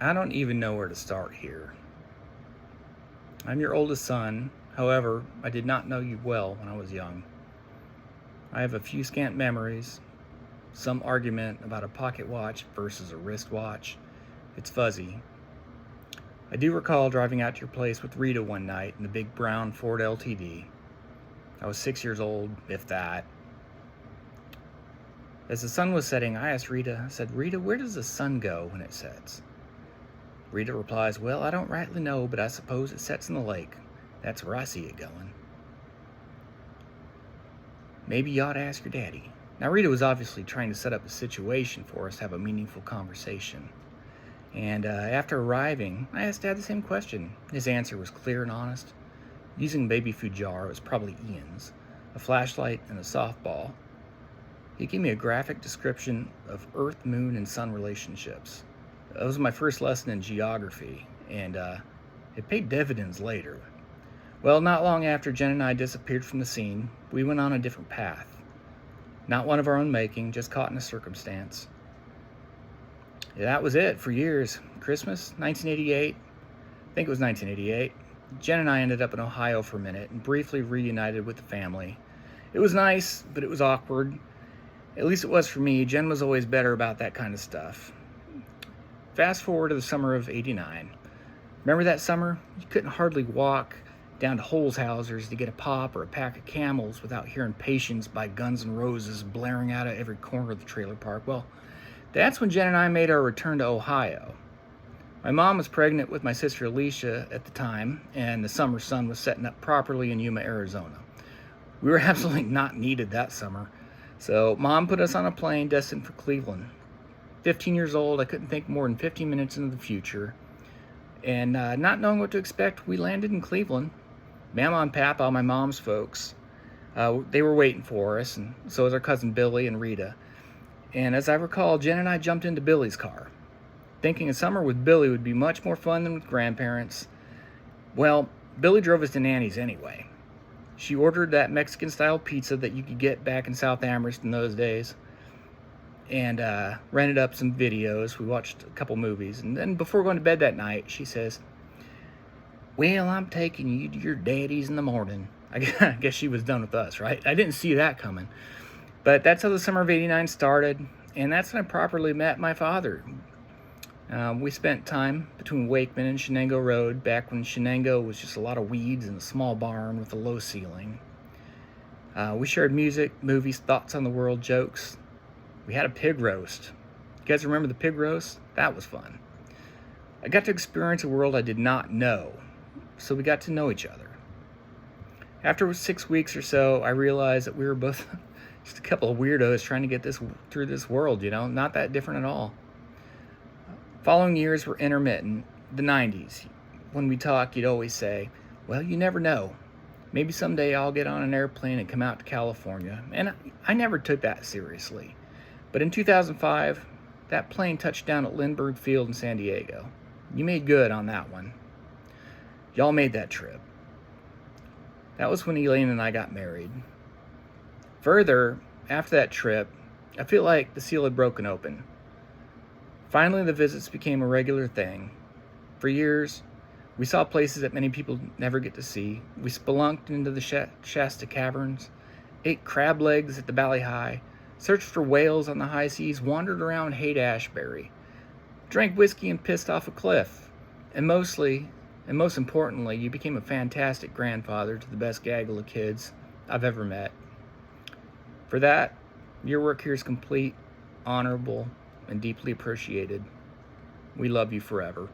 I don't even know where to start here. I'm your oldest son. However, I did not know you well when I was young. I have a few scant memories, some argument about a pocket watch versus a wristwatch. It's fuzzy. I do recall driving out to your place with Rita one night in the big brown Ford LTD. I was 6 years old, if that. As the sun was setting, I asked Rita, I said, Rita, where does the sun go when it sets? Rita replies, well, I don't rightly know, but I suppose it sets in the lake. That's where I see it going. Maybe you ought to ask your daddy. Now, Rita was obviously trying to set up a situation for us to have a meaningful conversation. And after arriving, I asked Dad the same question. His answer was clear and honest. Using a baby food jar, it was probably Ian's, a flashlight, and a softball. He gave me a graphic description of Earth, Moon, and Sun relationships. That was my first lesson in geography, and it paid dividends later. Well, not long after Jen and I disappeared from the scene, we went on a different path. Not one of our own making, just caught in a circumstance. That was it for years. Christmas, 1988. I think it was 1988. Jen and I ended up in Ohio for a minute and briefly reunited with the family. It was nice, but it was awkward. At least it was for me. Jen was always better about that kind of stuff. Fast forward to the summer of '89. Remember that summer? You couldn't hardly walk down to Holzhauser's to get a pop or a pack of Camels without hearing Patience by Guns N' Roses blaring out of every corner of the trailer park. Well, that's when Jen and I made our return to Ohio. My mom was pregnant with my sister Alicia at the time, and the summer sun was setting up properly in Yuma, Arizona. We were absolutely not needed that summer, so Mom put us on a plane destined for Cleveland. 15 years old, I couldn't think more than 15 minutes into the future, and not knowing what to expect, we landed in Cleveland. Mama and Papa, my mom's folks, they were waiting for us, and so was our cousin Billy and Rita. And as I recall, Jen and I jumped into Billy's car, thinking a summer with Billy would be much more fun than with grandparents. Well, Billy drove us to Nanny's anyway. She ordered that Mexican-style pizza that you could get back in South Amherst in those days, and rented up some videos. We watched a couple movies, and then before going to bed that night, she says, well, I'm taking you to your daddy's in the morning. I guess she was done with us, right? I didn't see that coming. But that's how the summer of '89 started, and that's when I properly met my father. We spent time between Wakeman and Shenango Road, back when Shenango was just a lot of weeds and a small barn with a low ceiling. We shared music, movies, thoughts on the world, jokes. We had a pig roast. You guys remember the pig roast? That was fun. I got to experience a world I did not know, so we got to know each other. After 6 weeks or so, I realized that we were both just a couple of weirdos trying to get through this world, not that different at all. Following years were intermittent. The 90s. When we talk, you'd always say, well, you never know. Maybe someday I'll get on an airplane and come out to California. And I never took that seriously. But in 2005, that plane touched down at Lindbergh Field in San Diego. You made good on that one. Y'all made that trip. That was when Elaine and I got married. Further, after that trip, I feel like the seal had broken open. Finally, the visits became a regular thing. For years, we saw places that many people never get to see. We spelunked into the Shasta Caverns, ate crab legs at the Valley High, searched for whales on the high seas, wandered around Haight-Ashbury, drank whiskey and pissed off a cliff. And most importantly, you became a fantastic grandfather to the best gaggle of kids I've ever met. For that, your work here is complete, honorable, and deeply appreciated. We love you forever.